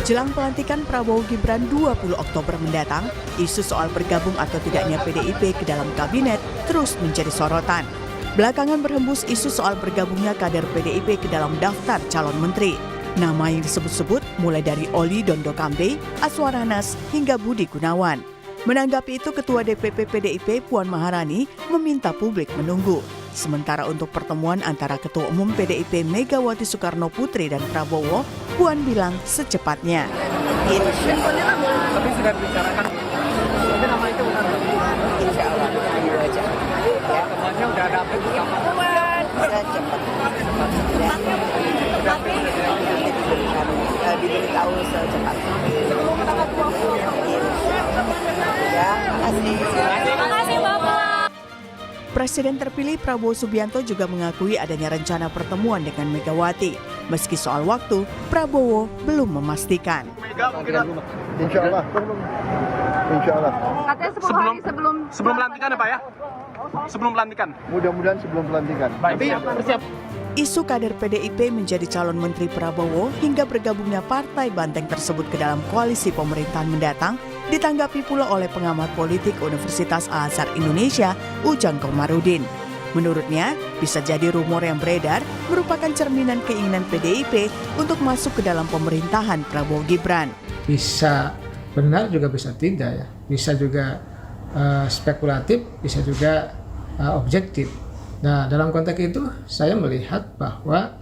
Jelang pelantikan Prabowo Gibran 20 Oktober mendatang, isu soal bergabung atau tidaknya PDIP ke dalam kabinet terus menjadi sorotan. Belakangan berhembus isu soal bergabungnya kader PDIP ke dalam daftar calon menteri. Nama yang disebut-sebut mulai dari Oli Dondo Kambe, Aswar Anas, hingga Budi Gunawan. Menanggapi itu, Ketua DPP PDIP Puan Maharani meminta publik menunggu. Sementara untuk pertemuan antara Ketua Umum PDIP Megawati Soekarno Putri dan Prabowo, Puan bilang secepatnya. Tapi sudah dibicarakan, tapi nama itu benar. Insya Allah, tunggu aja. Pertemuannya udah ada apa juga? Bisa cepat. Diberitahu secepatnya. Sebelum mendapat Ya, terima kasih. Presiden terpilih Prabowo Subianto juga mengakui adanya rencana pertemuan dengan Megawati. Meski soal waktu, Prabowo belum memastikan. Insya Allah. Katanya 10 hari sebelum pelantikan ya Pak ya? Sebelum pelantikan. Mudah-mudahan sebelum pelantikan. Tapi bersiap. Isu kader PDIP menjadi calon menteri Prabowo hingga bergabungnya Partai Banteng tersebut ke dalam koalisi pemerintahan mendatang ditanggapi pula oleh pengamat politik Universitas Al-Azhar Indonesia, Ujang Komarudin. Menurutnya, bisa jadi rumor yang beredar merupakan cerminan keinginan PDIP untuk masuk ke dalam pemerintahan Prabowo Gibran. Bisa benar juga bisa tidak ya, bisa juga spekulatif, bisa juga objektif. Nah, dalam konteks itu saya melihat bahwa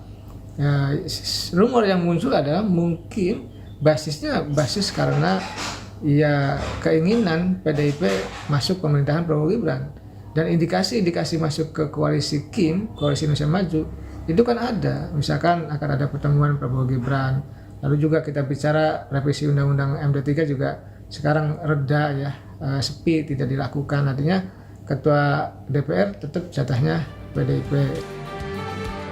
rumor yang muncul adalah mungkin basisnya karena ya keinginan PDIP masuk pemerintahan Prabowo Gibran, dan indikasi masuk ke koalisi KIM, Koalisi Indonesia Maju, itu kan ada, misalkan akan ada pertemuan Prabowo Gibran. Lalu juga kita bicara revisi Undang-Undang MD3 juga sekarang reda ya, sepi, tidak dilakukan. Artinya Ketua DPR tetap jatahnya PDIP.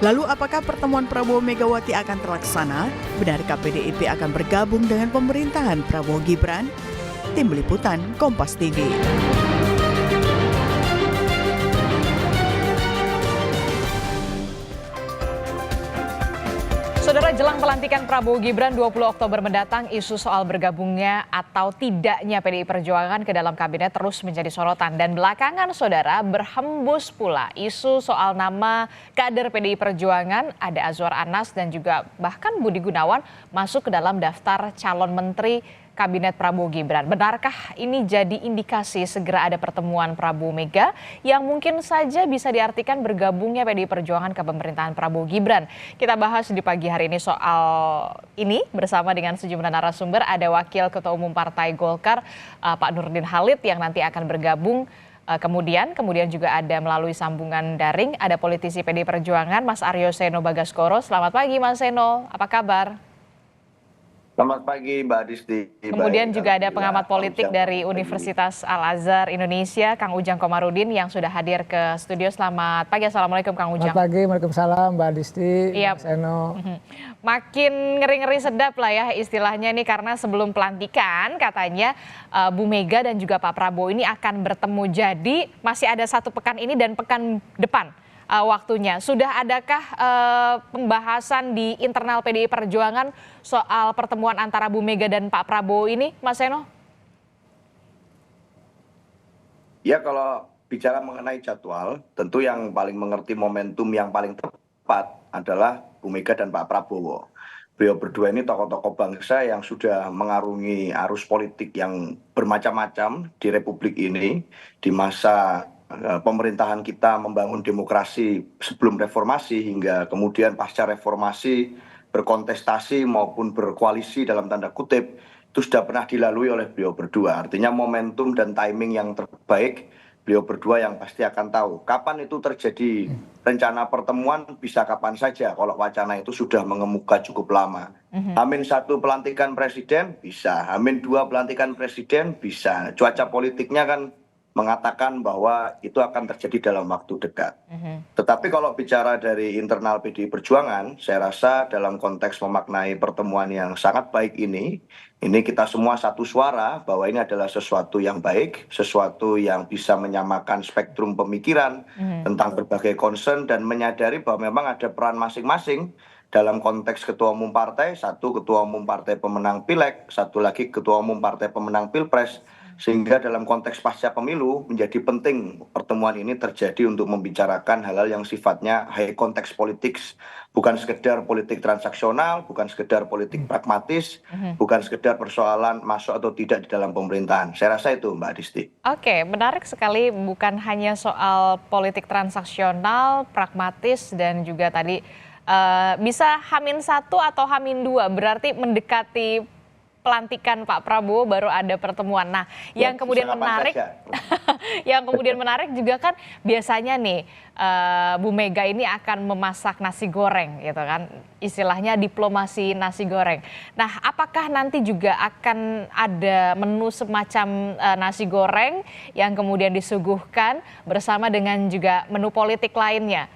Lalu apakah pertemuan Prabowo Megawati akan terlaksana? Benarkah PDIP akan bergabung dengan pemerintahan Prabowo Gibran? Tim Liputan Kompas TV. Saudara, jelang pelantikan Prabowo Gibran 20 Oktober mendatang, isu soal bergabungnya atau tidaknya PDI Perjuangan ke dalam kabinet terus menjadi sorotan. Dan belakangan, saudara, berhembus pula isu soal nama kader PDI Perjuangan, ada Aswar Anas dan juga bahkan Budi Gunawan masuk ke dalam daftar calon menteri Kabinet Prabowo Gibran. Benarkah ini jadi indikasi segera ada pertemuan Prabowo Mega yang mungkin saja bisa diartikan bergabungnya PDI Perjuangan ke pemerintahan Prabowo Gibran? Kita bahas di pagi hari ini soal ini bersama dengan sejumlah narasumber. Ada Wakil Ketua Umum Partai Golkar, Pak Nurdin Halid yang nanti akan bergabung. Kemudian juga ada melalui sambungan daring, ada politisi PDI Perjuangan, Mas Aryo Seno Bagaskoro. Selamat pagi Mas Seno, apa kabar? Selamat pagi Mbak Disti. Kemudian juga ada pengamat politik dari Universitas Al-Azhar Indonesia, Kang Ujang Komarudin yang sudah hadir ke studio. Selamat pagi, Assalamualaikum Kang Ujang. Selamat pagi, Waalaikumsalam Mbak Disti, Mas Eno. Makin ngeri-ngeri sedap lah ya istilahnya nih, karena sebelum pelantikan katanya Bu Mega dan juga Pak Prabowo ini akan bertemu. Jadi masih ada 1 pekan ini dan pekan depan waktunya. Sudah adakah pembahasan di internal PDI Perjuangan soal pertemuan antara Bu Mega dan Pak Prabowo ini, Mas Seno? Ya, kalau bicara mengenai jadwal, tentu yang paling mengerti momentum yang paling tepat adalah Bu Mega dan Pak Prabowo. Beliau berdua ini tokoh-tokoh bangsa yang sudah mengarungi arus politik yang bermacam-macam di Republik ini di masa pemerintahan kita membangun demokrasi sebelum reformasi hingga kemudian pasca reformasi berkontestasi maupun berkoalisi dalam tanda kutip, itu sudah pernah dilalui oleh beliau berdua. Artinya momentum dan timing yang terbaik beliau berdua yang pasti akan tahu kapan itu terjadi. Rencana pertemuan bisa kapan saja kalau wacana itu sudah mengemuka cukup lama. H-1 pelantikan presiden bisa, H-2 pelantikan presiden bisa. Cuaca politiknya kan mengatakan bahwa itu akan terjadi dalam waktu dekat. Tetapi kalau bicara dari internal PDI Perjuangan, saya rasa dalam konteks memaknai pertemuan yang sangat baik ini kita semua satu suara bahwa ini adalah sesuatu yang baik, sesuatu yang bisa menyamakan spektrum pemikiran tentang berbagai concern dan menyadari bahwa memang ada peran masing-masing dalam konteks ketua umum partai, satu ketua umum partai pemenang pileg, satu lagi ketua umum partai pemenang pilpres, sehingga dalam konteks pasca pemilu menjadi penting pertemuan ini terjadi untuk membicarakan hal-hal yang sifatnya high konteks politik, bukan sekedar politik transaksional, bukan sekedar politik pragmatis, bukan sekedar persoalan masuk atau tidak di dalam pemerintahan. Saya rasa itu Mbak Disti. Oke, menarik sekali, bukan hanya soal politik transaksional, pragmatis, dan juga tadi bisa H-1 atau H-2, berarti mendekati pelantikan Pak Prabowo baru ada pertemuan. Nah, yang kemudian menarik, yang kemudian menarik juga kan biasanya nih Bu Mega ini akan memasak nasi goreng, gitu kan? Istilahnya diplomasi nasi goreng. Nah, apakah nanti juga akan ada menu semacam nasi goreng yang kemudian disuguhkan bersama dengan juga menu politik lainnya?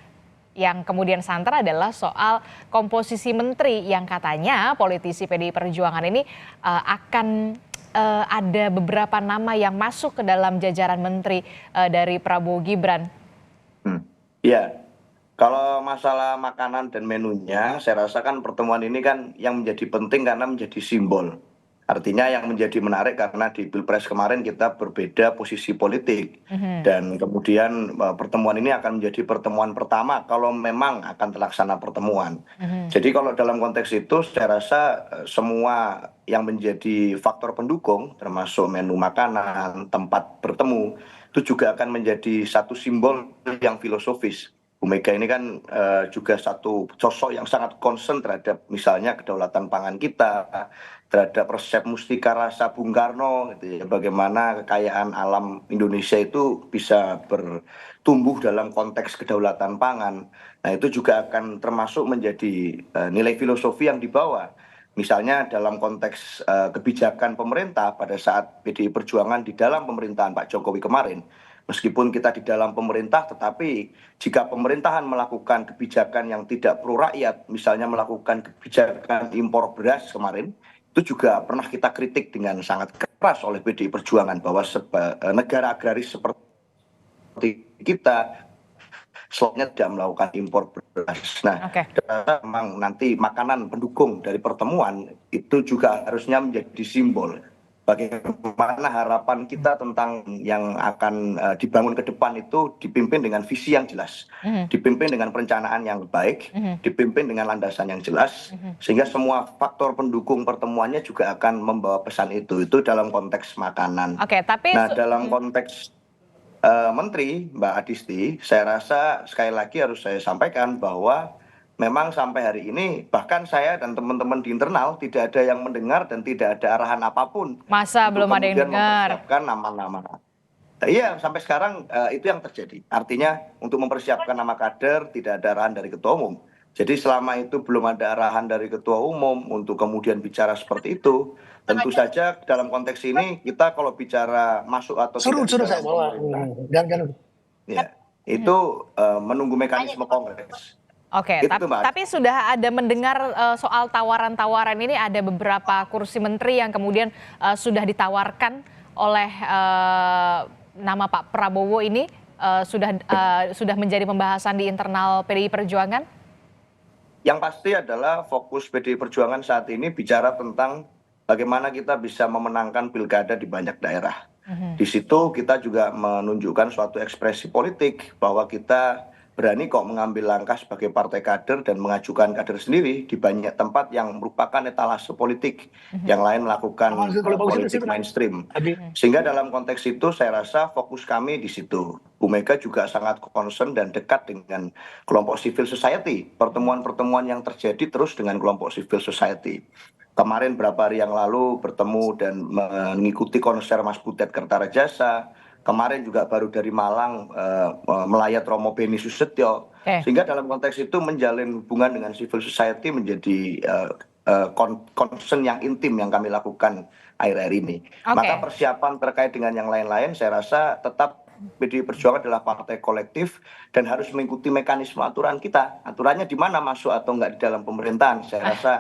Yang kemudian santer adalah soal komposisi menteri yang katanya politisi PDI Perjuangan ini akan ada beberapa nama yang masuk ke dalam jajaran menteri dari Prabowo Gibran. Ya, kalau masalah makanan dan menunya, saya rasa kan pertemuan ini kan yang menjadi penting karena menjadi simbol. Artinya yang menjadi menarik karena di Pilpres kemarin kita berbeda posisi politik. Dan kemudian pertemuan ini akan menjadi pertemuan pertama kalau memang akan terlaksana pertemuan. Jadi kalau dalam konteks itu saya rasa semua yang menjadi faktor pendukung termasuk menu makanan, tempat bertemu, itu juga akan menjadi satu simbol yang filosofis. Bu Mega ini kan juga satu sosok yang sangat concern terhadap misalnya kedaulatan pangan kita, terhadap resep mustika rasa Bung Karno, gitu ya, bagaimana kekayaan alam Indonesia itu bisa bertumbuh dalam konteks kedaulatan pangan. Nah itu juga akan termasuk menjadi nilai filosofi yang dibawa. Misalnya dalam konteks kebijakan pemerintah pada saat PDI Perjuangan di dalam pemerintahan Pak Jokowi kemarin, meskipun kita di dalam pemerintah, tetapi jika pemerintahan melakukan kebijakan yang tidak pro rakyat, misalnya melakukan kebijakan impor beras kemarin, itu juga pernah kita kritik dengan sangat keras oleh PDI Perjuangan bahwa negara agraris seperti kita slotnya tidak melakukan impor beras. Nah, memang nanti makanan pendukung dari pertemuan itu juga harusnya menjadi simbol bagaimana harapan kita tentang yang akan dibangun ke depan itu dipimpin dengan visi yang jelas, dipimpin dengan perencanaan yang baik, dipimpin dengan landasan yang jelas, sehingga semua faktor pendukung pertemuannya juga akan membawa pesan itu dalam konteks makanan. Nah, dalam konteks Menteri, Mbak Adisti, saya rasa sekali lagi harus saya sampaikan bahwa memang sampai hari ini bahkan saya dan teman-teman di internal tidak ada yang mendengar dan tidak ada arahan apapun. Masa belum ada yang dengar? Mempersiapkan nama-nama. Iya, sampai sekarang itu yang terjadi. Artinya untuk mempersiapkan nama kader tidak ada arahan dari ketua umum. Jadi selama itu belum ada arahan dari ketua umum untuk kemudian bicara seperti itu, tentu saja dalam konteks ini kita kalau bicara masuk atau tidak saya bawa. Ya, itu menunggu mekanisme kongres. Oke, tapi sudah ada mendengar soal tawaran-tawaran ini, ada beberapa kursi menteri yang kemudian sudah ditawarkan oleh nama Pak Prabowo ini, sudah menjadi pembahasan di internal PDI Perjuangan? Yang pasti adalah fokus PDI Perjuangan saat ini bicara tentang bagaimana kita bisa memenangkan pilkada di banyak daerah. Di situ kita juga menunjukkan suatu ekspresi politik bahwa kita berani kok mengambil langkah sebagai partai kader dan mengajukan kader sendiri di banyak tempat yang merupakan etalase politik, yang lain melakukan politik mainstream. Sehingga dalam konteks itu saya rasa fokus kami di situ. Bu Mega juga sangat concern dan dekat dengan kelompok civil society. Pertemuan-pertemuan yang terjadi terus dengan kelompok civil society. Kemarin beberapa hari yang lalu bertemu dan mengikuti konser Mas Butet Kertarajasa. Kemarin juga baru dari Malang melayat Romo Beni Susetyo. Sehingga dalam konteks itu menjalin hubungan dengan civil society menjadi concern yang intim yang kami lakukan akhir-akhir ini. Maka persiapan terkait dengan yang lain-lain saya rasa tetap PDI Perjuangan adalah partai kolektif dan harus mengikuti mekanisme aturan kita. Aturannya di mana masuk atau enggak di dalam pemerintahan. Saya rasa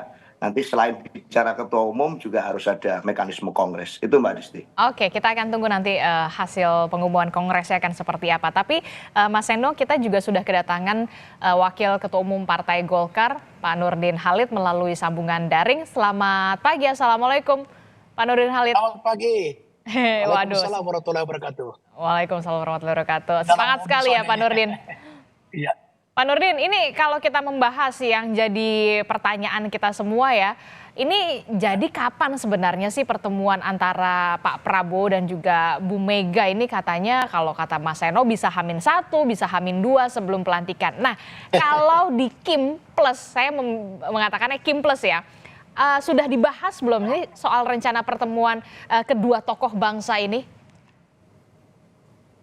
nanti selain bicara ketua umum juga harus ada mekanisme kongres. Itu Mbak Disti. Oke, kita akan tunggu nanti hasil pengumuman kongresnya akan seperti apa. Tapi Mas Seno, kita juga sudah kedatangan Wakil Ketua Umum Partai Golkar, Pak Nurdin Halid melalui sambungan daring. Selamat pagi, Assalamualaikum Pak Nurdin Halid. Selamat pagi. Waalaikumsalam warahmatullahi wabarakatuh. Waalaikumsalam warahmatullahi wabarakatuh. Semangat sekali ya Pak Nurdin. Iya. Pak Nurdin, ini kalau kita membahas yang jadi pertanyaan kita semua ya, ini jadi kapan sebenarnya sih pertemuan antara Pak Prabowo dan juga Bu Mega ini katanya kalau kata Mas Seno bisa H-1, bisa H-2 sebelum pelantikan. Nah, kalau di Kim Plus, saya mengatakannya Kim Plus ya, sudah dibahas belum sih soal rencana pertemuan kedua tokoh bangsa ini?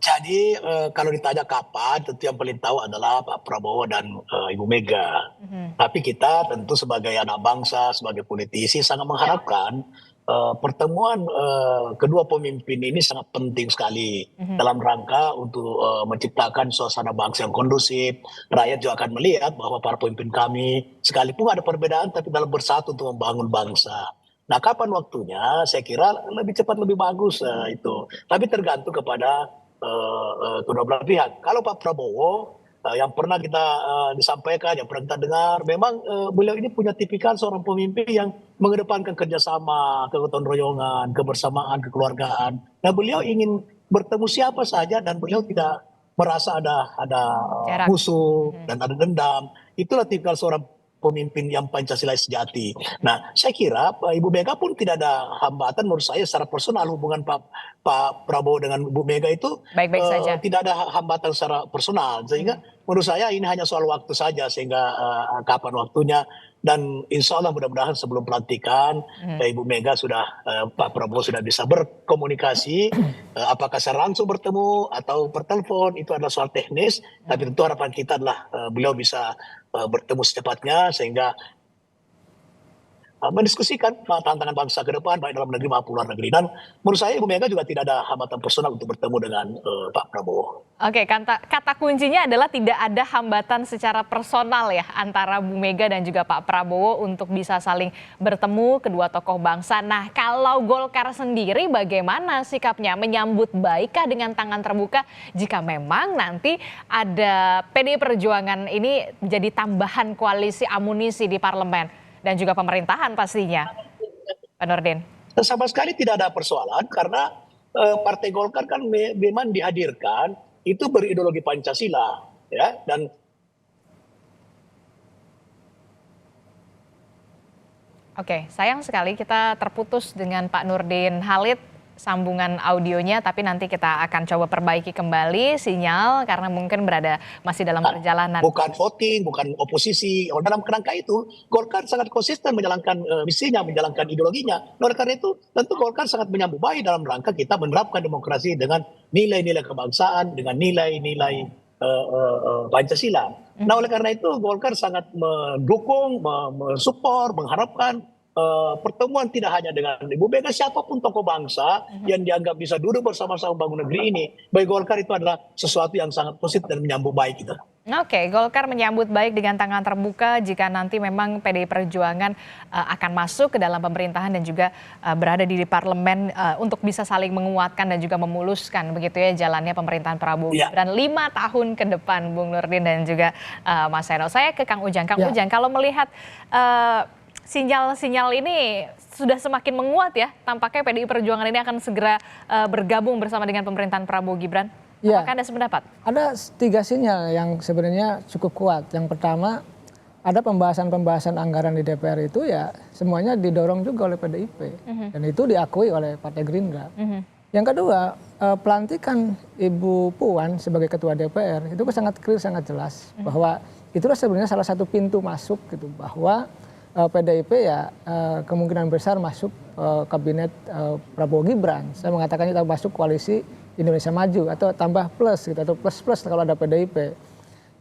Jadi kalau ditanya kapan, tentu yang paling tahu adalah Pak Prabowo dan Ibu Mega. Tapi kita tentu sebagai anak bangsa, sebagai politisi sangat mengharapkan pertemuan kedua pemimpin ini sangat penting sekali dalam rangka untuk menciptakan suasana bangsa yang kondusif. Rakyat juga akan melihat bahwa para pemimpin kami sekalipun ada perbedaan tapi dalam bersatu untuk membangun bangsa. Nah, kapan waktunya? Saya kira lebih cepat lebih bagus itu. Tapi tergantung kepada kedua belah pihak. Kalau Pak Prabowo yang pernah kita disampaikan, yang pernah kita dengar, memang beliau ini punya tipikal seorang pemimpin yang mengedepankan kerjasama, kegotong royongan, kebersamaan, kekeluargaan. Nah, beliau ingin bertemu siapa saja dan beliau tidak merasa ada musuh dan ada dendam. Itulah tipikal seorang pemimpin yang Pancasila sejati. Nah, saya kira Ibu Mega pun tidak ada hambatan menurut saya secara personal hubungan Pak Prabowo dengan Bu Mega itu baik-baik saja. Tidak ada hambatan secara personal. Sehingga menurut saya ini hanya soal waktu saja sehingga kapan waktunya. Dan insya Allah mudah-mudahan sebelum pelantikan Ibu Mega sudah, Pak Prabowo sudah bisa berkomunikasi. Apakah secara langsung bertemu atau per telepon itu adalah soal teknis. Tapi tentu harapan kita adalah beliau bisa bertemu secepatnya sehingga mendiskusikan tantangan bangsa ke depan baik dalam negeri maupun luar negeri. Dan menurut saya Ibu Mega juga tidak ada hambatan personal untuk bertemu dengan Pak Prabowo. Oke, kata kuncinya adalah tidak ada hambatan secara personal ya antara Bu Mega dan juga Pak Prabowo untuk bisa saling bertemu kedua tokoh bangsa. Nah, kalau Golkar sendiri bagaimana sikapnya? Menyambut baikkah dengan tangan terbuka jika memang nanti ada PDI Perjuangan ini menjadi tambahan koalisi amunisi di parlemen? Dan juga pemerintahan pastinya, Pak Nurdin. Sama sekali tidak ada persoalan karena Partai Golkar kan memang dihadirkan itu berideologi Pancasila, ya. Dan Oke, sayang sekali kita terputus dengan Pak Nurdin Halid sambungan audionya, tapi nanti kita akan coba perbaiki kembali sinyal karena mungkin masih dalam perjalanan. Bukan voting, bukan oposisi. Dalam kerangka itu, Golkar sangat konsisten menjalankan misinya, menjalankan ideologinya. Oleh karena itu, tentu Golkar sangat menyambut baik dalam rangka kita menerapkan demokrasi dengan nilai-nilai kebangsaan, dengan nilai-nilai Pancasila. Nah, oleh karena itu, Golkar sangat mendukung, mensupport, mengharapkan pertemuan tidak hanya dengan Ibu Mega, siapapun tokoh bangsa yang dianggap bisa duduk bersama-sama membangun negeri ini. Bagi Golkar itu adalah sesuatu yang sangat positif dan menyambut baik gitu. Oke, Golkar menyambut baik dengan tangan terbuka jika nanti memang PDI Perjuangan akan masuk ke dalam pemerintahan dan juga berada di parlemen untuk bisa saling menguatkan dan juga memuluskan begitu ya jalannya pemerintahan Prabowo Gibran 5 tahun ke depan, Bung Nurdin dan juga Mas Seno. Saya ke Kang Ujang. Kang Ujang, kalau melihat sinyal-sinyal ini sudah semakin menguat ya, tampaknya PDI Perjuangan ini akan segera bergabung bersama dengan pemerintahan Prabowo Gibran. Apakah Anda sependapat? Ada 3 sinyal yang sebenarnya cukup kuat. Yang pertama, ada pembahasan-pembahasan anggaran di DPR itu ya semuanya didorong juga oleh PDIP. Dan itu diakui oleh Partai Gerindra. Yang kedua, pelantikan Ibu Puan sebagai Ketua DPR itu sangat clear, sangat jelas. Bahwa itulah sebenarnya salah satu pintu masuk gitu. Bahwa PDIP ya kemungkinan besar masuk kabinet Prabowo Gibran. Saya mengatakan kita masuk koalisi Indonesia Maju atau tambah plus gitu, atau plus kalau ada PDIP.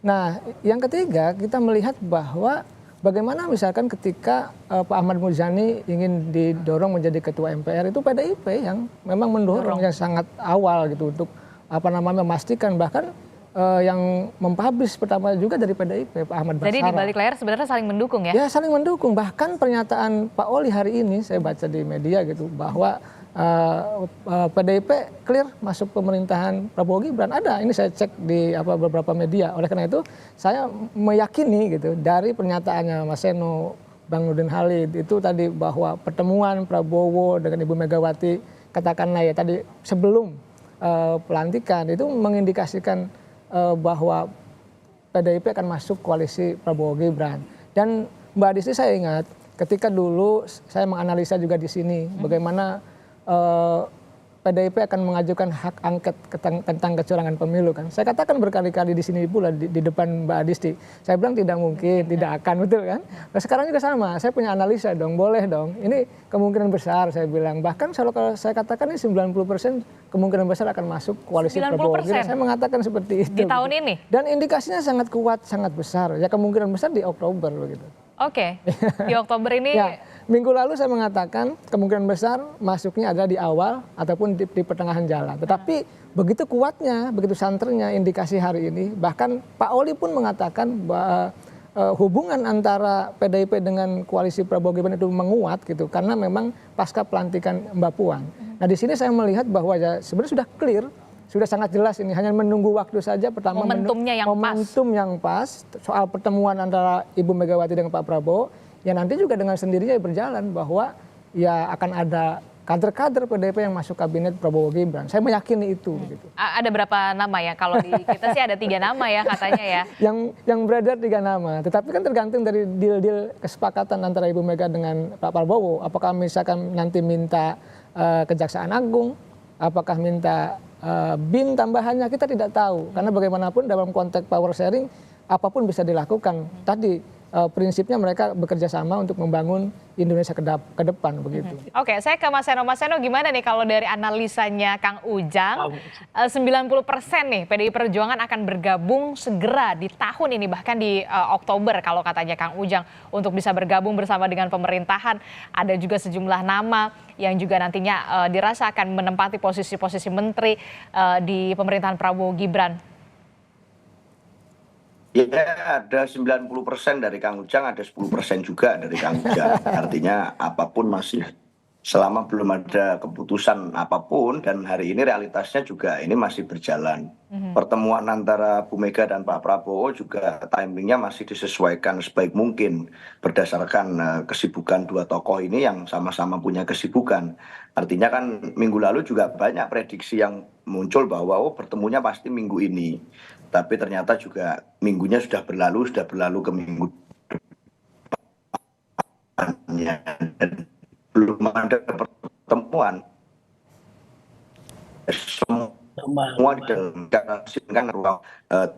Nah, yang ketiga kita melihat bahwa bagaimana misalkan ketika Pak Ahmad Muzani ingin didorong menjadi ketua MPR itu PDIP yang memang mendorong yang sangat awal gitu untuk memastikan bahkan yang mempublish pertama juga dari PDIP, Pak Ahmad Basara. Jadi di balik layar sebenarnya saling mendukung ya? Ya saling mendukung, bahkan pernyataan Pak Oli hari ini saya baca di media gitu bahwa PDIP clear masuk pemerintahan Prabowo Gibran. Ada, ini saya cek di beberapa media. Oleh karena itu saya meyakini gitu dari pernyataannya Mas Seno, Bang Nurdin Halid itu tadi bahwa pertemuan Prabowo dengan Ibu Megawati katakanlah ya tadi sebelum pelantikan itu mengindikasikan bahwa PDIP akan masuk koalisi Prabowo Gibran. Dan Mbak Adisti saya ingat ketika dulu saya menganalisa juga di sini bagaimana PDIP akan mengajukan hak angket tentang kecurangan pemilu kan. Saya katakan berkali-kali di sini pula di depan Mbak Adisti. Saya bilang tidak mungkin, tidak akan, betul kan. Nah sekarang juga sama, saya punya analisa dong, boleh dong. Ini kemungkinan besar saya bilang. Bahkan kalau saya katakan ini 90% kemungkinan besar akan masuk koalisi Prabowo. Saya mengatakan seperti itu. Di tahun ini? Dan indikasinya sangat kuat, sangat besar. Ya kemungkinan besar di Oktober begitu. Oke, di Oktober ini. Ya, minggu lalu saya mengatakan kemungkinan besar masuknya adalah di awal ataupun di pertengahan jalan. Tetapi begitu kuatnya, begitu santernya indikasi hari ini, bahkan Pak Oli pun mengatakan bahwa hubungan antara PDIP dengan koalisi Prabowo Gibran itu menguat gitu, karena memang pasca pelantikan Mbak Puan. Nah di sini saya melihat bahwa ya sebenarnya sudah clear, sudah sangat jelas ini, hanya menunggu waktu saja. Pertama momentum yang pas soal pertemuan antara Ibu Megawati dengan Pak Prabowo, ya nanti juga dengan sendirinya berjalan bahwa ya akan ada kader-kader PDIP yang masuk kabinet Prabowo Gibran. Saya meyakini itu. Gitu. Ada berapa nama ya? Kalau di kita sih ada 3 nama ya katanya ya. Yang beredar 3 nama, tetapi kan tergantung dari deal-deal kesepakatan antara Ibu Mega dengan Pak Prabowo. Apakah misalkan nanti minta Kejaksaan Agung, apakah minta BIN tambahannya, kita tidak tahu. Karena bagaimanapun dalam konteks power sharing apapun bisa dilakukan. Tadi prinsipnya mereka bekerja sama untuk membangun Indonesia ke depan begitu. Oke, saya ke Mas Seno. Mas Seno gimana nih kalau dari analisanya Kang Ujang, 90% nih PDI Perjuangan akan bergabung segera di tahun ini, bahkan di Oktober kalau katanya Kang Ujang, untuk bisa bergabung bersama dengan pemerintahan. Ada juga sejumlah nama yang juga nantinya dirasa akan menempati posisi-posisi menteri di pemerintahan Prabowo Gibran. Ya ada 90% dari Kang Ujang, ada 10% juga dari Kang Ujang. Artinya apapun masih, selama belum ada keputusan apapun, dan hari ini realitasnya juga ini masih berjalan. Pertemuan antara Bu Mega dan Pak Prabowo juga timingnya masih disesuaikan sebaik mungkin berdasarkan kesibukan 2 tokoh ini yang sama-sama punya kesibukan. Artinya kan minggu lalu juga banyak prediksi yang muncul bahwa pertemunya pasti minggu ini. Tapi ternyata juga minggunya sudah berlalu ke minggu depannya. Dan belum ada pertemuan. Semua didalamkan ruang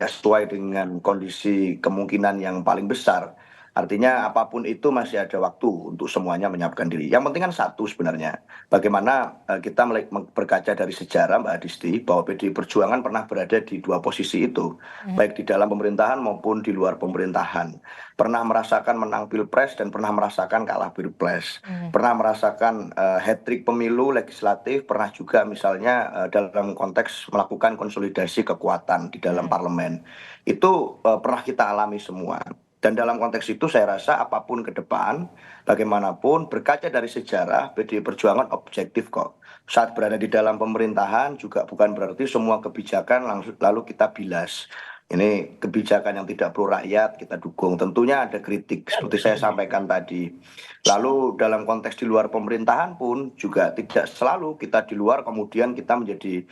sesuai dengan kondisi kemungkinan yang paling besar. Artinya apapun itu masih ada waktu untuk semuanya menyiapkan diri. Yang penting kan satu sebenarnya, bagaimana kita berkaca dari sejarah Mbak Adisti, bahwa PDI Perjuangan pernah berada di 2 posisi itu, baik di dalam pemerintahan maupun di luar pemerintahan. Pernah merasakan menang Pilpres dan pernah merasakan kalah Pilpres. Pernah merasakan hat-trick pemilu legislatif, pernah juga misalnya dalam konteks melakukan konsolidasi kekuatan di dalam parlemen. Itu pernah kita alami semua. Dan dalam konteks itu saya rasa apapun ke depan, bagaimanapun berkaca dari sejarah, PDI Perjuangan objektif kok. Saat berada di dalam pemerintahan juga bukan berarti semua kebijakan lalu kita bilas. Ini kebijakan yang tidak pro rakyat kita dukung. Tentunya ada kritik seperti saya sampaikan tadi. Lalu dalam konteks di luar pemerintahan pun juga tidak selalu kita di luar kemudian kita menjadi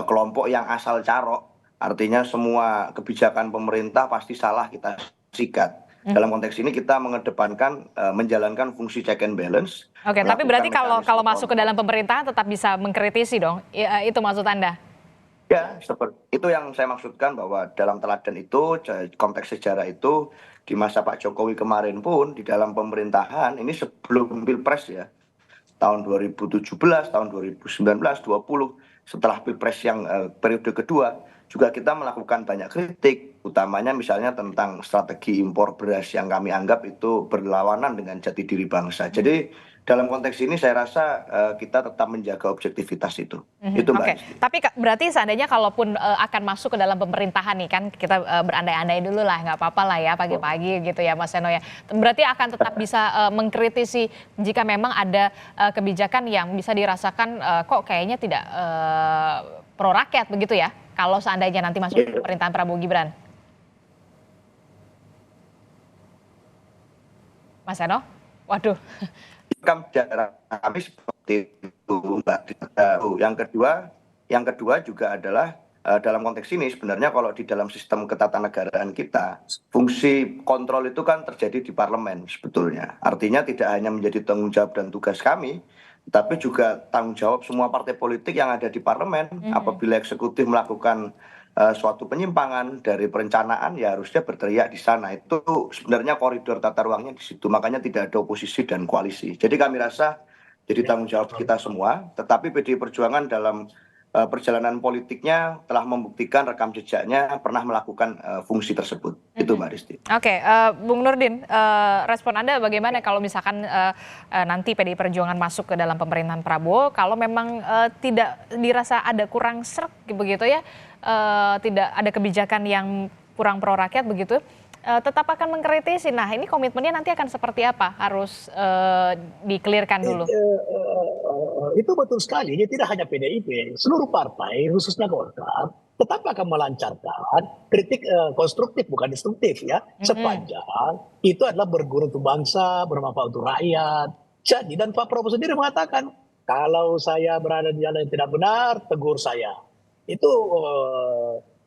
kelompok yang asal carok. Artinya semua kebijakan pemerintah pasti salah kita sikat. Dalam konteks ini kita mengedepankan menjalankan fungsi check and balance. Oke, tapi berarti kalau masuk ke dalam pemerintahan tetap bisa mengkritisi dong. Itu maksud Anda? Ya, seperti itu yang saya maksudkan, bahwa dalam teladan itu, konteks sejarah itu di masa Pak Jokowi kemarin pun di dalam pemerintahan ini sebelum Pilpres ya. Tahun 2017, tahun 2019, 20, setelah Pilpres yang periode kedua juga kita melakukan banyak kritik. utamanya misalnya tentang strategi impor beras yang kami anggap itu berlawanan dengan jati diri bangsa. Jadi dalam konteks ini saya rasa kita tetap menjaga objektivitas itu. Itu Mbak Oke, Rizky. tapi berarti seandainya kalaupun akan masuk ke dalam pemerintahan nih kan kita berandai-andai dulu lah, nggak apa-apa lah ya pagi-pagi gitu ya Mas Seno ya. Berarti akan tetap bisa mengkritisi jika memang ada kebijakan yang bisa dirasakan kok kayaknya tidak pro rakyat begitu ya, kalau seandainya nanti masuk ke pemerintahan Prabowo Gibran. Mas Seno? Waduh. Kami seperti itu Mbak. Yang kedua juga adalah dalam konteks ini sebenarnya kalau di dalam sistem ketatanegaraan kita fungsi kontrol itu kan terjadi di parlemen sebetulnya. Artinya tidak hanya menjadi tanggung jawab dan tugas kami, tapi juga tanggung jawab semua partai politik yang ada di parlemen. Apabila eksekutif melakukan suatu penyimpangan dari perencanaan, ya harusnya berteriak di sana. Itu sebenarnya koridor tata ruangnya di situ. Makanya tidak ada oposisi dan koalisi. Jadi kami rasa jadi tanggung jawab kita semua. Tetapi PDI Perjuangan dalam perjalanan politiknya telah membuktikan rekam jejaknya pernah melakukan fungsi tersebut. Itu Mbak Risti. Oke, Bung Nurdin, respon Anda bagaimana kalau misalkan nanti PDI Perjuangan masuk ke dalam pemerintahan Prabowo, kalau memang tidak dirasa ada kurang serk begitu ya, tidak ada kebijakan yang kurang pro rakyat begitu, tetap akan mengkritisi. Nah, ini komitmennya nanti akan seperti apa? Harus di-clearkan dulu. Itu betul sekali. Jadi tidak hanya PDIP, seluruh partai, khususnya Golkar, tetap akan melancarkan kritik konstruktif, bukan destruktif ya, sepanjang itu adalah berguna untuk bangsa, bermanfaat untuk rakyat. Jadi, dan Pak Prabowo sendiri mengatakan, kalau saya berada di jalan yang tidak benar, tegur saya. Itu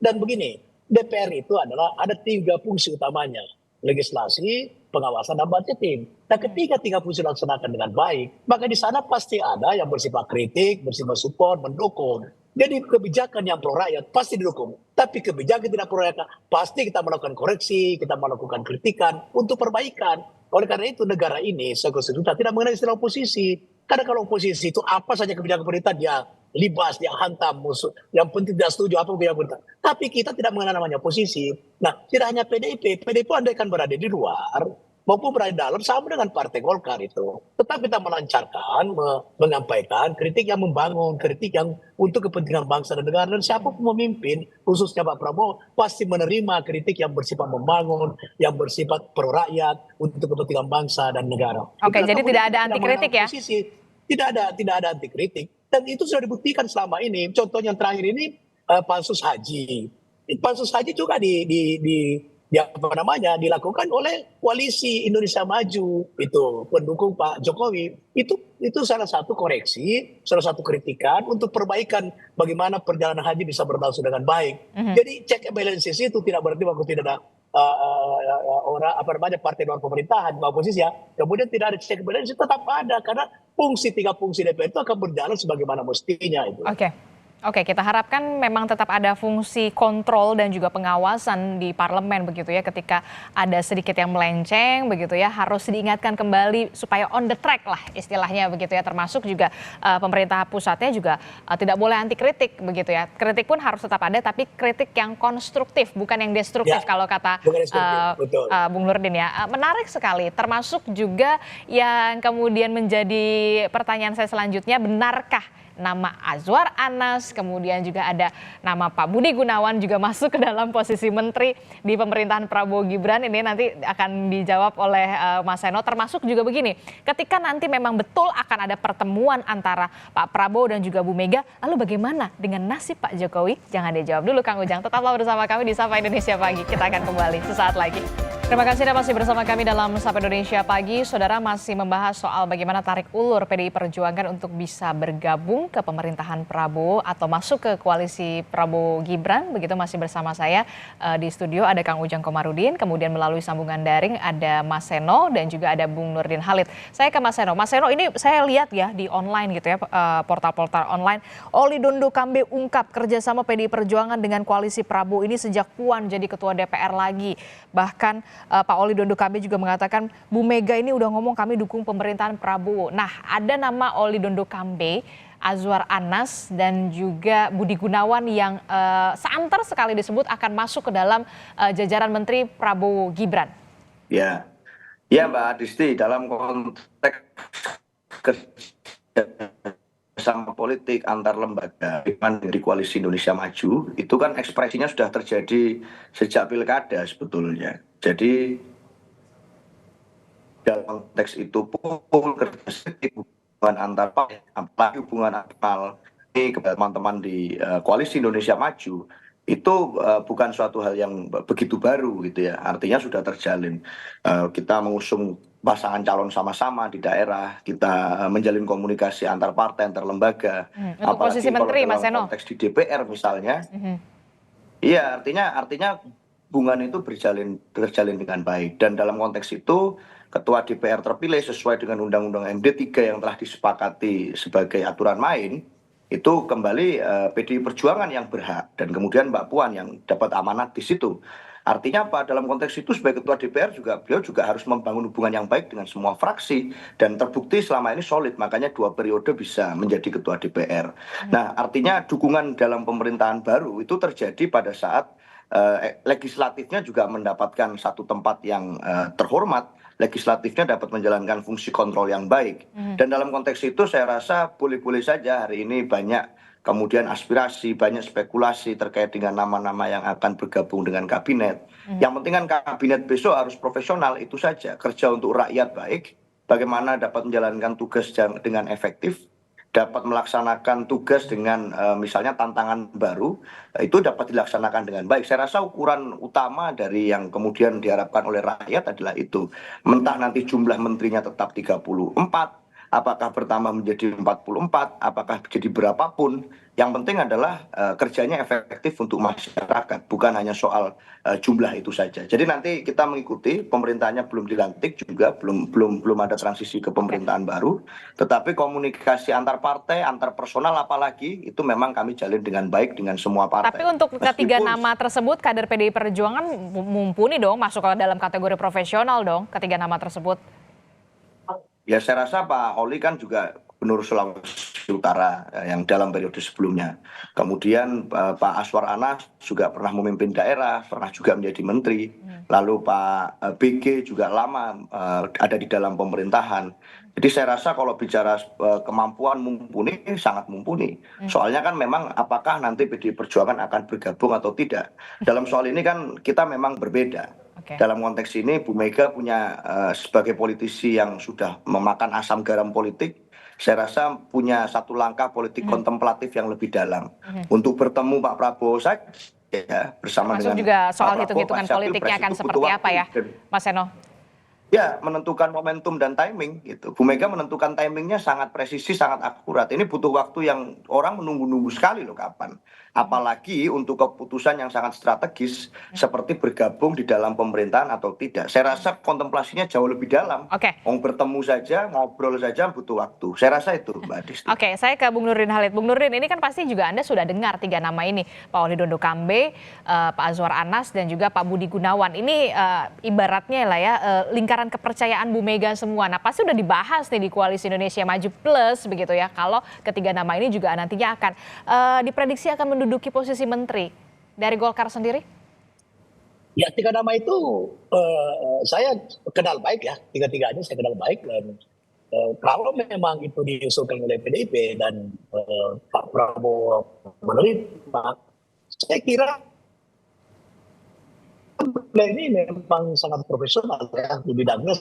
dan begini, DPR itu adalah ada 3 fungsi utamanya, legislasi, pengawasan, dan budgeting. Nah, ketika 3 fungsi dilaksanakan dengan baik, maka di sana pasti ada yang bersifat kritik, bersifat support, mendukung. Jadi kebijakan yang pro rakyat pasti didukung, tapi kebijakan tidak pro rakyat pasti kita melakukan koreksi, kita melakukan kritikan untuk perbaikan. Oleh karena itu negara ini sekonstitusi tidak mengenai istilah oposisi. Karena kalau oposisi itu apa saja kebijakan pemerintah dia libas, dia hantam musuh. Yang penting tidak setuju apa kebijakan pemerintah. Tapi kita tidak mengenal namanya oposisi. Nah, tidak hanya PDIP andaikan berada di luar maupun berada di dalam sama dengan Partai Golkar itu. Tetap kita melancarkan, menyampaikan kritik yang membangun, kritik yang untuk kepentingan bangsa dan negara. Dan siapapun memimpin, khususnya Pak Prabowo, pasti menerima kritik yang bersifat membangun, yang bersifat pro rakyat, untuk kepentingan bangsa dan negara. Oke, jadi tidak ada anti kritik ya? Tidak ada anti kritik. Dan itu sudah dibuktikan selama ini. Contoh yang terakhir ini pansus haji. Pansus haji juga dilakukan oleh koalisi Indonesia Maju, itu pendukung Pak Jokowi. Itu salah satu koreksi, salah satu kritikan untuk perbaikan bagaimana perjalanan haji bisa berlangsung dengan baik. Jadi check and balances itu tidak berarti waktu tidak ada partai luar pemerintahan, oposisi ya. Kemudian tidak ada check and balances, tetap ada karena 3 fungsi DPR itu akan berjalan sebagaimana mestinya itu. Oke, kita harapkan memang tetap ada fungsi kontrol dan juga pengawasan di parlemen begitu ya, ketika ada sedikit yang melenceng begitu ya, harus diingatkan kembali supaya on the track lah istilahnya begitu ya, termasuk juga pemerintah pusatnya juga tidak boleh anti kritik begitu ya. Kritik pun harus tetap ada, tapi kritik yang konstruktif bukan yang destruktif ya, kalau kata Bung Nurdin ya. Menarik sekali, termasuk juga yang kemudian menjadi pertanyaan saya selanjutnya, benarkah nama Azwar Anas, kemudian juga ada nama Pak Budi Gunawan juga masuk ke dalam posisi menteri di pemerintahan Prabowo Gibran. Ini nanti akan dijawab oleh Mas Seno. Termasuk juga begini, ketika nanti memang betul akan ada pertemuan antara Pak Prabowo dan juga Bu Mega, lalu bagaimana dengan nasib Pak Jokowi? Jangan dijawab dulu Kang Ujang, tetaplah bersama kami di Sapa Indonesia Pagi. Kita akan kembali sesaat lagi. Terima kasih Anda masih bersama kami dalam Sapa Indonesia Pagi. Saudara, masih membahas soal bagaimana tarik ulur PDI Perjuangan untuk bisa bergabung ke pemerintahan Prabowo atau masuk ke koalisi Prabowo Gibran. Begitu masih bersama saya di studio ada Kang Ujang Komarudin, kemudian melalui sambungan daring ada Mas Seno dan juga ada Bung Nurdin Halid. Saya ke Mas Seno. Mas Seno, ini saya lihat ya di online gitu ya, portal-portal online. Oli Dondo Kambe ungkap kerjasama PDI Perjuangan dengan koalisi Prabowo ini sejak Puan jadi ketua DPR lagi. Bahkan Pak Oli Dondo Kambe juga mengatakan Bu Mega ini udah ngomong kami dukung pemerintahan Prabowo. Nah, ada nama Oli Dondo Kambe Azwar Anas dan juga Budi Gunawan yang santer sekali disebut akan masuk ke dalam jajaran Menteri Prabowo Gibran. Ya, ya Mbak Adisti, dalam konteks kerjasama politik antar lembaga di Koalisi Indonesia Maju, itu kan ekspresinya sudah terjadi sejak pilkada sebetulnya. Jadi dalam konteks itu pun hubungan antar partai, apalagi hubungan antar ini kepada teman-teman di Koalisi Indonesia Maju itu bukan suatu hal yang begitu baru gitu ya. Artinya sudah terjalin. Kita mengusung pasangan calon sama-sama di daerah, kita menjalin komunikasi antar partai, antar lembaga. Untuk posisi menteri, Mas Seno. Konteks di DPR misalnya, iya artinya hubungan itu terjalin dengan baik. Dan dalam konteks itu Ketua DPR terpilih sesuai dengan Undang-Undang MD 3 yang telah disepakati sebagai aturan main, itu kembali PDI Perjuangan yang berhak dan kemudian Mbak Puan yang dapat amanat di situ. Artinya apa? Dalam konteks itu sebagai Ketua DPR beliau juga harus membangun hubungan yang baik dengan semua fraksi dan terbukti selama ini solid, makanya 2 periode bisa menjadi Ketua DPR. Nah, artinya dukungan dalam pemerintahan baru itu terjadi pada saat legislatifnya juga mendapatkan satu tempat yang terhormat, legislatifnya dapat menjalankan fungsi kontrol yang baik. Dan dalam konteks itu saya rasa boleh-boleh saja hari ini banyak kemudian aspirasi, banyak spekulasi terkait dengan nama-nama yang akan bergabung dengan kabinet. Yang penting kan kabinet besok harus profesional, itu saja. Kerja untuk rakyat baik, bagaimana dapat menjalankan tugas dengan efektif, dapat melaksanakan tugas dengan misalnya tantangan baru, itu dapat dilaksanakan dengan baik. Saya rasa ukuran utama dari yang kemudian diharapkan oleh rakyat adalah itu. Mentah nanti jumlah menterinya tetap 34, apakah bertambah menjadi 44, apakah jadi berapapun, yang penting adalah kerjanya efektif untuk masyarakat, bukan hanya soal jumlah itu saja. Jadi nanti kita mengikuti, pemerintahnya belum dilantik juga, belum ada transisi ke pemerintahan baru, tetapi komunikasi antar partai, antar personal apalagi, itu memang kami jalin dengan baik dengan semua partai. Tapi untuk ketiga nama tersebut, kader PDI Perjuangan mumpuni dong masuk ke dalam kategori profesional dong, ketiga nama tersebut. Ya saya rasa Pak Holi kan juga Gubernur Sulawesi Utara yang dalam periode sebelumnya. Kemudian Pak Azwar Anas juga pernah memimpin daerah, pernah juga menjadi menteri. Lalu Pak BG juga lama ada di dalam pemerintahan. Jadi saya rasa kalau bicara kemampuan mumpuni, sangat mumpuni. Soalnya kan memang apakah nanti PDI Perjuangan akan bergabung atau tidak. Dalam soal ini kan kita memang berbeda. Dalam konteks ini Bu Mega punya sebagai politisi yang sudah memakan asam garam politik, saya rasa punya satu langkah politik kontemplatif yang lebih dalam untuk bertemu Pak Prabowo saja bersama Masuk dengan juga soal Pak Prabowo, hitung-hitungan politiknya akan seperti apa ya, Mas Seno? Ya, menentukan momentum dan timing gitu. Bu Mega menentukan timingnya sangat presisi, sangat akurat. Ini butuh waktu yang orang menunggu-nunggu sekali loh kapan. Apalagi untuk keputusan yang sangat strategis seperti bergabung di dalam pemerintahan atau tidak. Saya rasa kontemplasinya jauh lebih dalam. Mau bertemu saja, ngobrol saja butuh waktu. Saya rasa itu Mbak Adisti. Oke, saya ke Bung Nurdin Halid. Bung Nurdin, ini kan pasti juga Anda sudah dengar tiga nama ini. Pak Oli Dondo Kambe, Pak Azwar Anas, dan juga Pak Budi Gunawan. Ini ibaratnya lah ya, lingkaran kepercayaan Bu Mega semua. Nah, pasti udah dibahas nih di Koalisi Indonesia Maju Plus begitu ya. Kalau ketiga nama ini juga nantinya akan diprediksi akan menduduki posisi menteri. Dari Golkar sendiri? Ya, tiga nama itu saya kenal baik ya. Tiga-tiganya saya kenal baik. Dan kalau memang itu diusulkan oleh PDIP dan Pak Prabowo menerima, saya kira ini memang sangat profesional ya di bidangnya.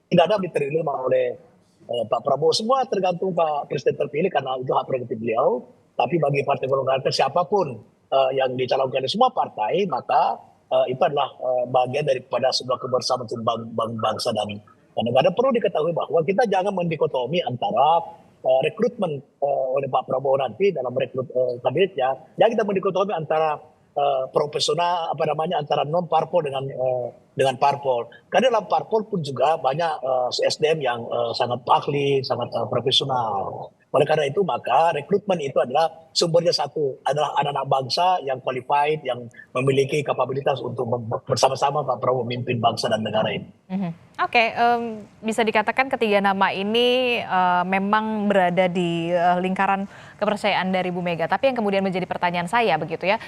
Tidak ada diterima oleh Pak Prabowo. Semua tergantung Pak Presiden terpilih karena itu hak prerogatif beliau. Tapi bagi Partai Golkar siapapun yang dicalonkan di semua partai, maka itu adalah bagian daripada sebuah kebersamaan bangsa dan negara. Perlu diketahui bahwa kita jangan mendikotomi antara rekrutmen oleh Pak Prabowo nanti dalam rekrut kabinetnya. Jangan kita mendikotomi antara profesional antara non parpol dengan dengan parpol. Karena dalam parpol pun juga banyak SDM yang sangat ahli, sangat profesional. Oleh karena itu maka rekrutmen itu adalah sumbernya satu, adalah anak-anak bangsa yang qualified, yang memiliki kapabilitas untuk bersama-sama Pak Prabowo memimpin bangsa dan negara ini. Oke, bisa dikatakan ketiga nama ini memang berada di lingkaran kepercayaan dari Bu Mega. Tapi yang kemudian menjadi pertanyaan saya begitu ya,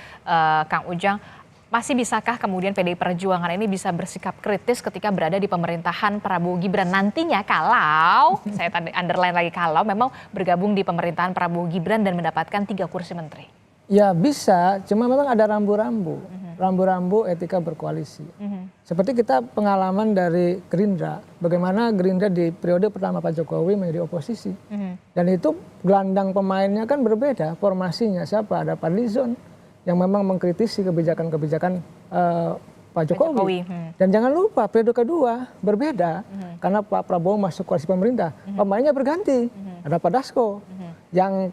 Kang Ujang, masih bisakah kemudian PDI Perjuangan ini bisa bersikap kritis ketika berada di pemerintahan Prabowo Gibran nantinya kalau, saya tadi underline lagi, kalau memang bergabung di pemerintahan Prabowo Gibran dan mendapatkan 3 kursi menteri? Ya bisa, cuma memang ada rambu-rambu etika berkoalisi. Seperti kita pengalaman dari Gerindra, bagaimana Gerindra di periode pertama Pak Jokowi menjadi oposisi. Dan itu gelandang pemainnya kan berbeda, formasinya siapa? Ada Fadlizon yang memang mengkritisi kebijakan-kebijakan Pak Jokowi. Dan jangan lupa periode kedua berbeda, karena Pak Prabowo masuk koalisi pemerintah, pemainnya berganti. Ada Pak Dasko yang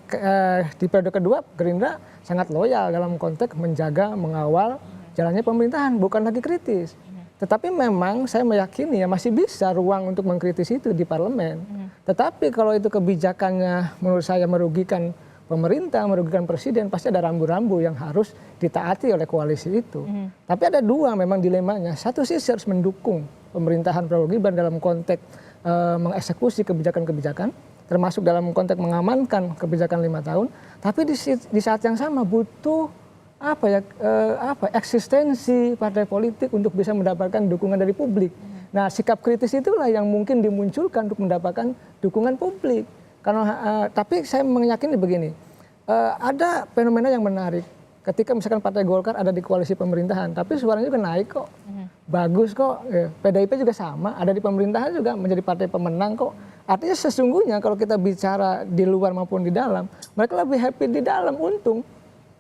di periode kedua Gerindra sangat loyal dalam konteks menjaga, mengawal jalannya pemerintahan, bukan lagi kritis. Tetapi memang saya meyakini ya masih bisa ruang untuk mengkritisi itu di parlemen. Tetapi kalau itu kebijakannya menurut saya merugikan pemerintah, merugikan presiden, pasti ada rambu-rambu yang harus ditaati oleh koalisi itu. Tapi ada dua memang dilemanya. Satu sisi harus mendukung pemerintahan Prabowo Gibran dalam konteks mengeksekusi kebijakan-kebijakan, termasuk dalam konteks mengamankan kebijakan 5 tahun. Tapi di saat yang sama butuh eksistensi partai politik untuk bisa mendapatkan dukungan dari publik. Nah, sikap kritis itulah yang mungkin dimunculkan untuk mendapatkan dukungan publik. Karena tapi saya meyakini begini, ada fenomena yang menarik ketika misalkan Partai Golkar ada di koalisi pemerintahan, tapi suaranya juga naik kok, bagus kok. PDIP juga sama, ada di pemerintahan juga menjadi partai pemenang kok. Artinya sesungguhnya kalau kita bicara di luar maupun di dalam, mereka lebih happy di dalam, untung.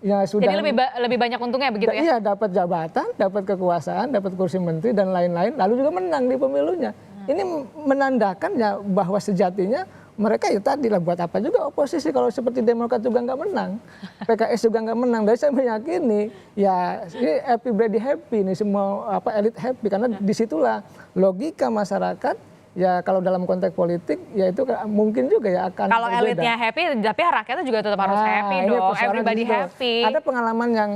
Ya, sudah. Jadi lebih banyak untungnya begitu ya? Iya, dapat jabatan, dapat kekuasaan, dapat kursi menteri dan lain-lain, lalu juga menang di pemilunya. Ini menandakan ya bahwa sejatinya mereka ya tadi lah, buat apa juga oposisi kalau seperti Demokrat juga nggak menang, PKS juga nggak menang. Dan saya meyakini ya ini happy nih semua elit happy, karena disitulah logika masyarakat. Ya kalau dalam konteks politik ya itu mungkin juga ya akan kalau elitnya happy, tapi rakyatnya juga tetap harus happy dong. Everybody happy. Ada pengalaman yang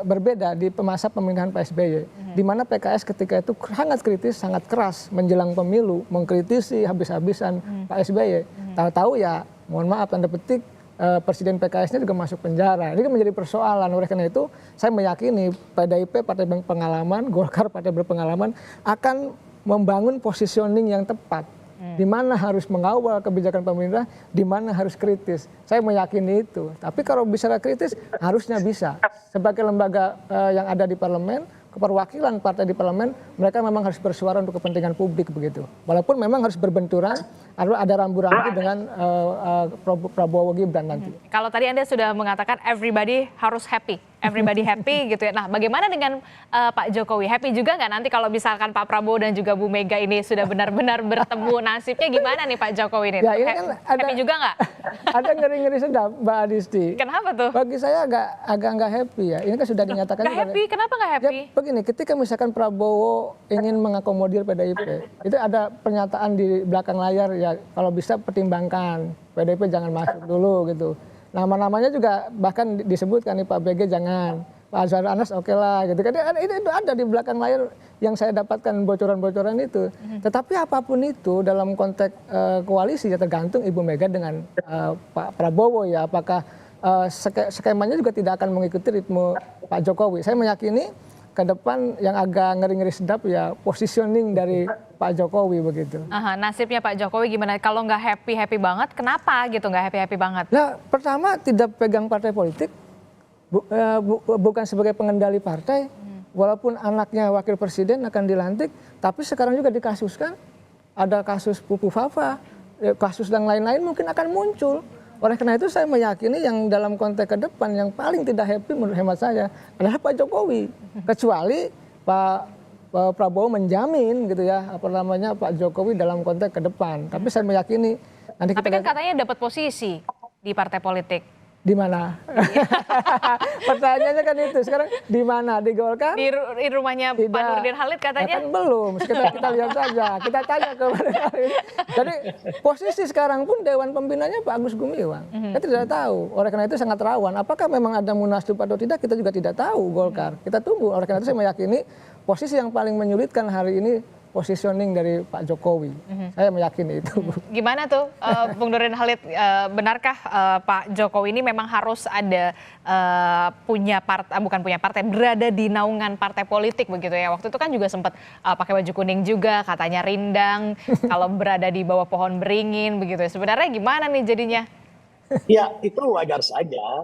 berbeda di masa pemerintahan Pak SBY, di mana PKS ketika itu sangat kritis, sangat keras menjelang pemilu, mengkritisi habis-habisan Pak SBY. Tahu-tahu ya, mohon maaf tanda petik, Presiden PKS-nya juga masuk penjara. Ini kan menjadi persoalan. Oleh karena itu, saya meyakini PDIP, partai berpengalaman, Golkar, partai berpengalaman, akan membangun positioning yang tepat, di mana harus mengawal kebijakan pemerintah, di mana harus kritis. Saya meyakini itu. Tapi kalau bicara kritis, harusnya bisa. Sebagai lembaga yang ada di parlemen, keperwakilan partai di parlemen, mereka memang harus bersuara untuk kepentingan publik begitu. Walaupun memang harus berbenturan, ada rambu-rambu dengan Prabowo Gibran nanti. Kalau tadi Anda sudah mengatakan everybody harus happy. Everybody happy gitu ya. Nah, bagaimana dengan Pak Jokowi? Happy juga nggak nanti kalau misalkan Pak Prabowo dan juga Bu Mega ini sudah benar-benar bertemu, nasibnya gimana nih Pak Jokowi ini? Ya, ini kan happy juga nggak? Ada ngeri-ngeri sedap, Mbak Adisti. Kenapa tuh? Bagi saya agak nggak happy ya. Ini kan sudah dinyatakan. Nggak happy? Kenapa nggak happy? Ya, begini, ketika misalkan Prabowo ingin mengakomodir PDIP, itu ada pernyataan di belakang layar ya, kalau bisa pertimbangkan PDIP jangan masuk dulu gitu. Nama-namanya juga bahkan disebutkan nih, Pak BG jangan, Pak Azhar Anas oke lah gitu kan. Itu ada di belakang layar yang saya dapatkan bocoran-bocoran itu. Tetapi apapun itu dalam konteks koalisi ya tergantung Ibu Mega dengan Pak Prabowo ya, apakah skemanya juga tidak akan mengikuti ritme Pak Jokowi. Saya meyakini ke depan yang agak ngeri-ngeri sedap ya positioning dari Pak Jokowi begitu. Nasibnya Pak Jokowi gimana? Kalau nggak happy banget, kenapa gitu nggak happy banget? Nah, pertama tidak pegang partai politik, bukan sebagai pengendali partai, walaupun anaknya wakil presiden akan dilantik, tapi sekarang juga dikasuskan, ada kasus Pupu Fafa, kasus dan lain-lain mungkin akan muncul. Oleh karena itu saya meyakini yang dalam konteks ke depan yang paling tidak happy menurut hemat saya adalah Pak Jokowi. Kecuali Pak Prabowo menjamin gitu ya, Pak Jokowi dalam konteks ke depan. Tapi saya meyakini nanti Tapi kan katanya dapat posisi di partai politik. Di mana? Pertanyaannya kan itu. Sekarang di mana? Di Golkar? Di rumahnya Pak Tidak. Nurdin Halid Ya katanya. kan belum. Kita lihat saja. Kita tanya kepada Halid. Jadi posisi sekarang pun Dewan Pembinanya Pak Agus Gumiwang. Kita tidak tahu. Oleh karena itu sangat rawan. Apakah memang ada munaslup atau tidak? Kita juga tidak tahu Golkar. Kita tunggu. Oleh karena itu saya meyakini posisi yang paling menyulitkan hari ini positioning dari Pak Jokowi. Saya meyakini itu. Gimana tuh Bung Nurdin Halid, benarkah Pak Jokowi ini memang harus ada bukan punya partai, berada di naungan partai politik begitu ya? Waktu itu kan juga sempat pakai baju kuning juga, katanya rindang, kalau berada di bawah pohon beringin begitu ya. Sebenarnya gimana nih jadinya? Ya, itu wajar saja.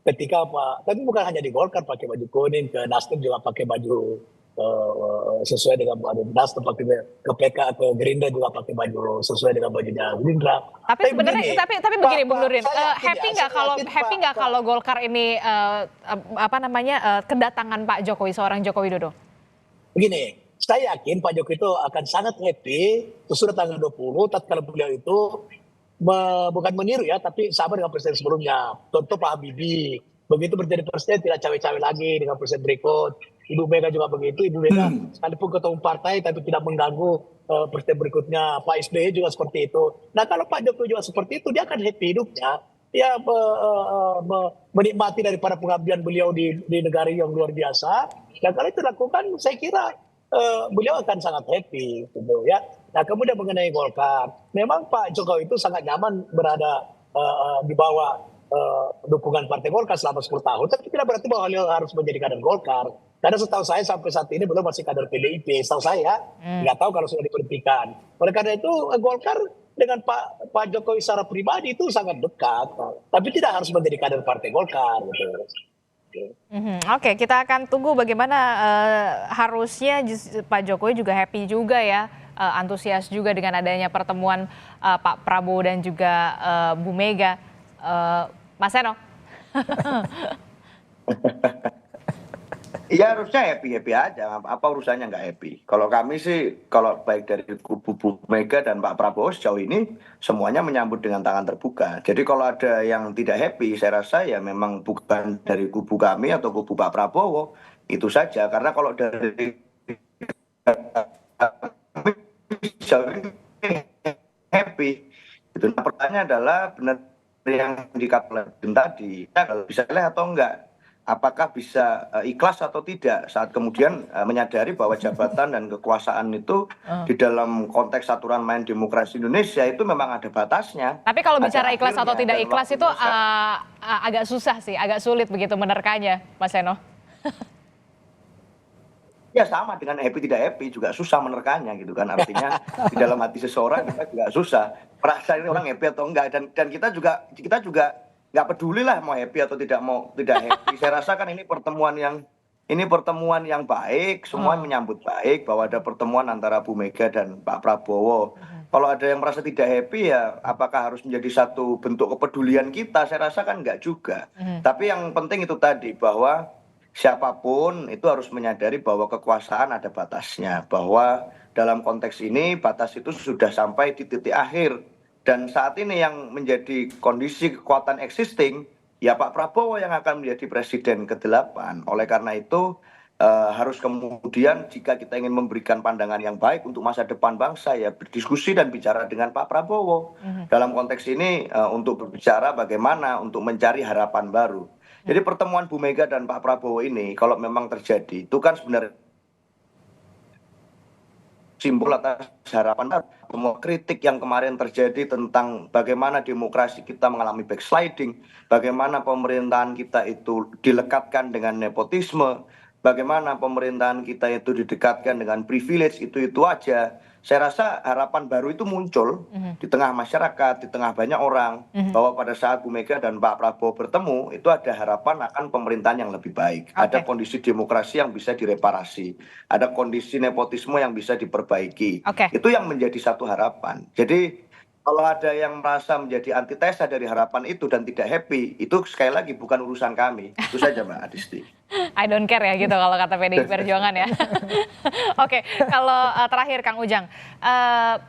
Ketika tapi bukan hanya di Golkar pakai baju kuning, ke Nasdem juga pakai baju sesuai dengan baju Nasdem, pakai ke PK atau Gerindra juga pakai baju sesuai dengan bajunya Gerindra. Tapi sebenarnya tapi begini Bung Nurdin, happy nggak kalau Golkar ini kedatangan Pak Jokowi, seorang Joko Widodo? Begini, saya yakin Pak Jokowi itu akan sangat happy sesudah tanggal 20 tatkala beliau itu bukan meniru ya, tapi sama dengan presiden sebelumnya. Contoh Pak Habibie, begitu menjadi presiden tidak cawe-cawe lagi dengan presiden berikut. Ibu Mega juga begitu, Ibu Mega sekalipun ketua umum partai tapi tidak mengganggu presiden berikutnya. Pak SBY juga seperti itu. Nah kalau Pak Jokowi juga seperti itu, dia akan happy hidupnya. Dia menikmati daripada pengabdian beliau di negara yang luar biasa. Dan kalau itu dilakukan, saya kira beliau akan sangat happy, gitu ya. Nah kemudian mengenai Golkar, memang Pak Jokowi itu sangat nyaman berada di bawah dukungan Partai Golkar selama 10 tahun, tapi tidak berarti bahwa beliau harus menjadi kader Golkar. Karena setahu saya sampai saat ini belum masih kader PDIP, setahu saya nggak tahu kalau sudah diberhentikan. Oleh karena itu Golkar dengan Pak Jokowi secara pribadi itu sangat dekat, tapi tidak harus menjadi kader Partai Golkar. Gitu. Oke, kita akan tunggu bagaimana harusnya Pak Jokowi juga happy juga ya, antusias juga dengan adanya pertemuan Pak Prabowo dan juga Bu Mega. Mas Seno. Iya harusnya happy aja, apa urusannya nggak happy. Kalau kami sih, kalau baik dari kubu Bu Mega dan Pak Prabowo sejauh ini semuanya menyambut dengan tangan terbuka. Jadi kalau ada yang tidak happy, saya rasa ya memang bukan dari kubu kami atau kubu Pak Prabowo, itu saja. Karena kalau dari sejauh ini happy, itu pertanyaannya adalah benar yang dikatakan tadi, bisa lihat atau enggak? Apakah bisa ikhlas atau tidak saat kemudian menyadari bahwa jabatan dan kekuasaan itu di dalam konteks aturan main demokrasi Indonesia itu memang ada batasnya. Tapi kalau bicara ikhlas atau tidak ikhlas itu agak susah sih, agak sulit begitu menerkanya, Mas Seno. Ya sama dengan happy tidak happy juga susah menerkanya gitu kan, artinya di dalam hati seseorang kita juga susah merasa ini orang happy atau enggak, dan kita juga nggak peduli lah mau happy atau tidak happy. Saya rasa kan ini pertemuan yang baik, semua menyambut baik bahwa ada pertemuan antara Bu Mega dan Pak Prabowo. Kalau ada yang merasa tidak happy ya apakah harus menjadi satu bentuk kepedulian kita? Saya rasa kan enggak juga. Tapi yang penting itu tadi bahwa siapapun itu harus menyadari bahwa kekuasaan ada batasnya, bahwa dalam konteks ini batas itu sudah sampai di titik akhir. Dan saat ini yang menjadi kondisi kekuatan existing, ya Pak Prabowo yang akan menjadi presiden ke-8. Oleh karena itu harus kemudian jika kita ingin memberikan pandangan yang baik untuk masa depan bangsa, ya berdiskusi dan bicara dengan Pak Prabowo. Dalam konteks ini untuk berbicara bagaimana untuk mencari harapan baru. Jadi pertemuan Bu Mega dan Pak Prabowo ini kalau memang terjadi, itu kan sebenarnya simbol atas harapan semua kritik yang kemarin terjadi tentang bagaimana demokrasi kita mengalami backsliding, bagaimana pemerintahan kita itu dilekatkan dengan nepotisme, bagaimana pemerintahan kita itu didekatkan dengan privilege, itu aja. Saya rasa harapan baru itu muncul di tengah masyarakat, di tengah banyak orang, bahwa pada saat Bu Mega dan Pak Prabowo bertemu, itu ada harapan akan pemerintahan yang lebih baik. Ada kondisi demokrasi yang bisa direparasi, ada kondisi nepotisme yang bisa diperbaiki. Itu yang menjadi satu harapan. Jadi kalau ada yang merasa menjadi antitesa dari harapan itu dan tidak happy, itu sekali lagi bukan urusan kami. Itu saja Mbak Adisti. I don't care ya gitu kalau kata PDI Perjuangan ya. Oke, kalau terakhir Kang Ujang,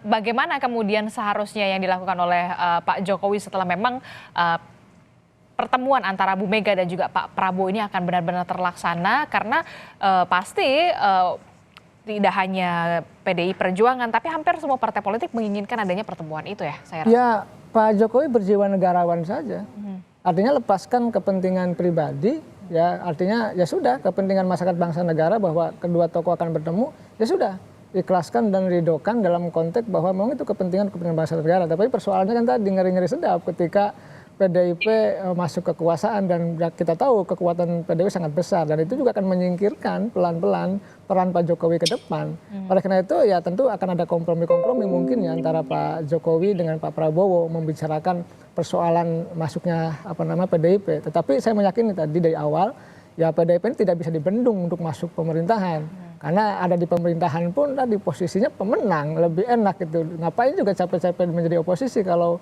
bagaimana kemudian seharusnya yang dilakukan oleh Pak Jokowi setelah memang pertemuan antara Bu Mega dan juga Pak Prabowo ini akan benar-benar terlaksana, karena pasti tidak hanya PDI Perjuangan, tapi hampir semua partai politik menginginkan adanya pertemuan itu ya, saya rasa. Ya, Pak Jokowi berjiwa negarawan saja. Artinya lepaskan kepentingan pribadi, ya artinya ya sudah, kepentingan masyarakat bangsa negara bahwa kedua tokoh akan bertemu, ya sudah, ikhlaskan dan ridokan dalam konteks bahwa memang itu kepentingan bangsa negara. Tapi persoalannya kan tadi ngeri-ngeri sedap ketika PDIP masuk kekuasaan, dan kita tahu kekuatan PDIP sangat besar, dan itu juga akan menyingkirkan pelan-pelan peran Pak Jokowi ke depan. Oleh karena itu ya tentu akan ada kompromi-kompromi mungkin ya antara Pak Jokowi dengan Pak Prabowo membicarakan persoalan masuknya PDIP. Tetapi saya meyakini tadi dari awal ya PDIP ini tidak bisa dibendung untuk masuk pemerintahan. Karena ada di pemerintahan pun tadi posisinya pemenang, lebih enak gitu. Ngapain juga capek-capek menjadi oposisi kalau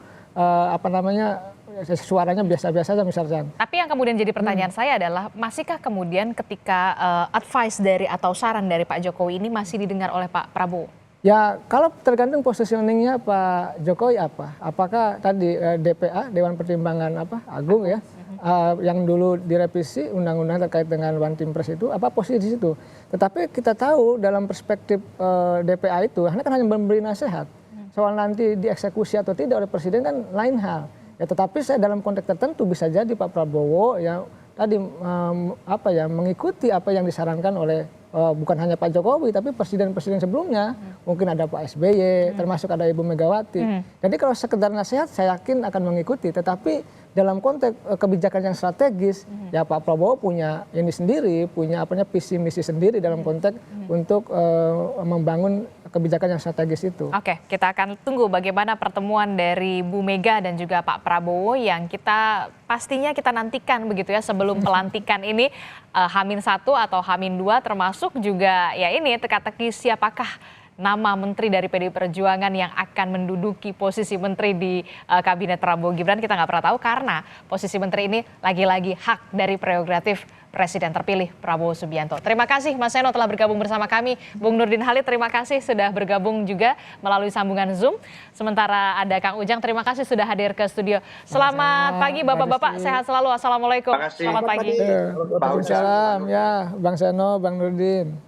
suaranya biasa-biasa saja misalnya. Tapi yang kemudian jadi pertanyaan saya adalah, masihkah kemudian ketika advice dari atau saran dari Pak Jokowi ini masih didengar oleh Pak Prabowo? Ya kalau tergantung positioningnya Pak Jokowi apa. Apakah tadi DPA, Dewan Pertimbangan Agung ya, yang dulu direvisi undang-undang terkait dengan One Team Press itu, apa posisi di situ. Tetapi kita tahu dalam perspektif DPA itu, karena kan hanya memberi nasihat. Soal nanti dieksekusi atau tidak oleh Presiden kan lain hal. Ya, tetapi saya dalam konteks tertentu bisa jadi Pak Prabowo ya tadi mengikuti apa yang disarankan oleh bukan hanya Pak Jokowi tapi presiden-presiden sebelumnya, mungkin ada Pak SBY, termasuk ada Ibu Megawati. Jadi kalau sekedar nasihat saya yakin akan mengikuti, tetapi dalam konteks kebijakan yang strategis ya Pak Prabowo punya ini sendiri, punya visi misi sendiri dalam konteks untuk membangun kebijakan yang strategis itu. Oke, kita akan tunggu bagaimana pertemuan dari Bu Mega dan juga Pak Prabowo yang pastinya kita nantikan begitu ya sebelum pelantikan ini, H-1 atau H-2, termasuk juga ya ini teka-teki siapakah nama menteri dari PDI Perjuangan yang akan menduduki posisi menteri di kabinet Prabowo Gibran. Kita nggak pernah tahu karena posisi menteri ini lagi-lagi hak dari prerogatif Presiden terpilih Prabowo Subianto. Terima kasih Mas Seno telah bergabung bersama kami. Bung Nurdin Halid, terima kasih sudah bergabung juga melalui sambungan Zoom. Sementara ada Kang Ujang, terima kasih sudah hadir ke studio. Selamat pagi Bapak-Bapak, sehat selalu. Assalamualaikum. Terima kasih. Selamat pagi. Waalaikumsalam ya Bang Seno, Bang Nurdin.